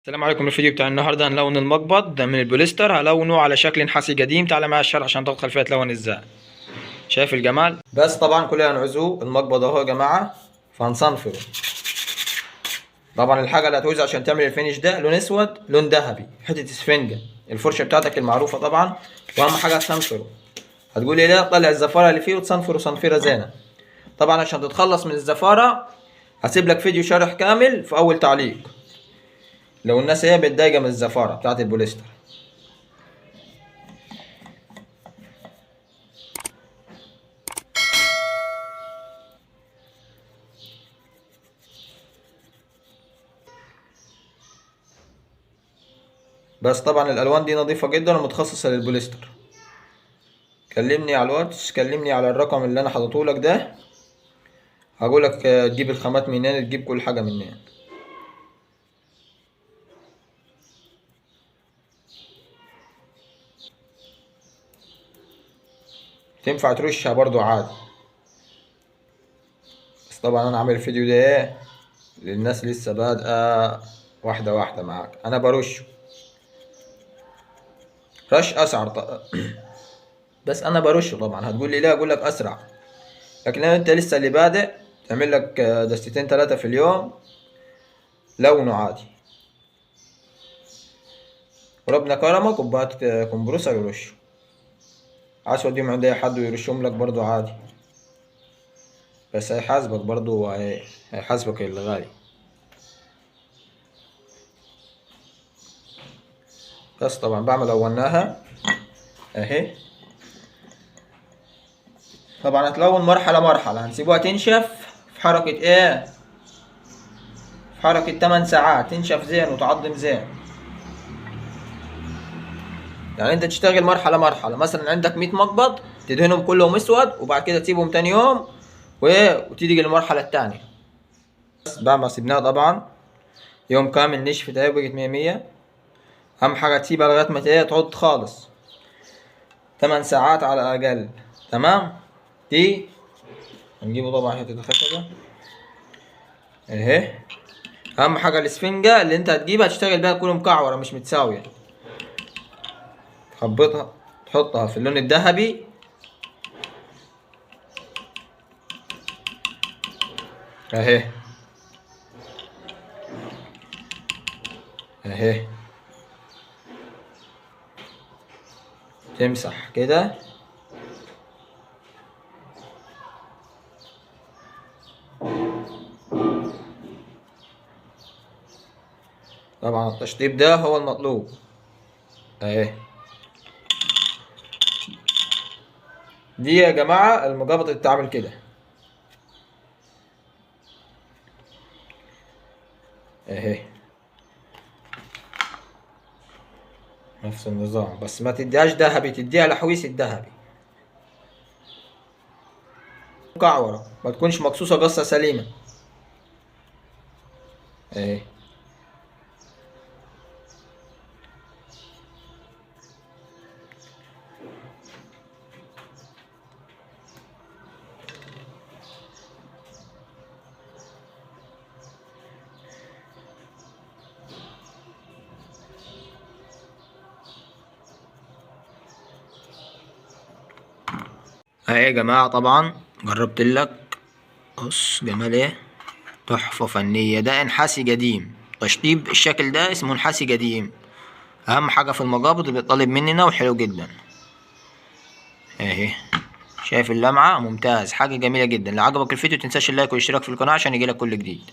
السلام عليكم. الفيديو بتاع النهارده هنلون المقبض ده من البوليستر، هلونه على شكل نحاسي قديم. تعالى معايا الشرح عشان تاخد خلفيه تلون ازاي. شايف الجمال؟ بس طبعا كلنا هنعوزوه المقبض اهو يا جماعه، فهنصنفره. طبعا الحاجه اللي هتعوزها عشان تعمل الفينش ده لون اسود، لون ذهبي، حته اسفنجه، الفرشه بتاعتك المعروفه طبعا، واهم حاجه هتصنفره. هتقولي لا، تطلع الزفاره اللي فيه وتصنفره صنفيره زينه. طبعا عشان تتخلص من الزفاره هسيب لك فيديو شرح كامل في اول تعليق، لو الناس هي متضايقه من الزفاره بتاعت البوليستر. بس طبعا الالوان دي نظيفه جدا ومتخصصه للبوليستر. كلمني على الواتس، كلمني على الرقم اللي انا حاطه لك ده، هقولك تجيب الخامات منين، تجيب كل حاجه منين. تنفع ترشها برضو عادي، بس طبعا انا عامل الفيديو ده ايه للناس لسه بادئه واحده واحده معاك. انا برشه رش اسعر بس انا برشه. طبعا هتقول لي لا، اقول لك اسرع، لكن لو انت لسه اللي بادئ تعمل لك دستتين 3 في اليوم لونه عادي، وربنا كرمك وبات كمبروسر يرشه. عايز توديهم عند اي حد ويرشهم لك برضو عادي، بس هيحاسبك برضو، هيحاسبك الغالي. بس طبعا بعمل لوناها اهي. طبعا هتلون مرحلة مرحلة، هنسيبوها تنشف في حركة ايه، في حركة 8 ساعات تنشف زين وتعضم زين. يعني انت تشتغل مرحلة مرحلة، مثلا عندك 100 مقبض تدهنهم كلهم اسود، وبعد كده تسيبهم تاني يوم وتيجي للمرحلة التانية. بس بعد ما سيبناها طبعا يوم كامل نشفت اهي بقت 100. اهم حاجة تسيبها لغاية ما تعض خالص، 8 ساعات على الاقل. تمام. دي هنجيبه طبعا حتة الخشبة اهي. اهم حاجة الاسفنجة اللي انت هتجيبها تشتغل بيها تكون مكعورة مش متساوية. تخبطها، تحطها في اللون الذهبي اهي اهي. تمسح كده طبعا التشطيب ده هو المطلوب اهي. دي يا جماعة المقابض اللي بتعمل كده اهي، نفس النظام، بس ما تديهاش ذهبي، تديها لحويس الذهبي مكعورة، ما تكونش مقصوصة قصة سليمة اهي. اهي يا جماعة طبعا جربت لك، بص جمال ايه، تحفة فنية. ده نحاسي قديم، تشطيب الشكل ده اسمه نحاسي قديم. اهم حاجة في المقابض اللي بيطلب مننا وحلو جدا اهي. شايف اللمعة؟ ممتاز، حاجة جميلة جدا. لو عجبك الفيديو متنساش اللايك والاشتراك في القناة عشان يجيلك كل جديد.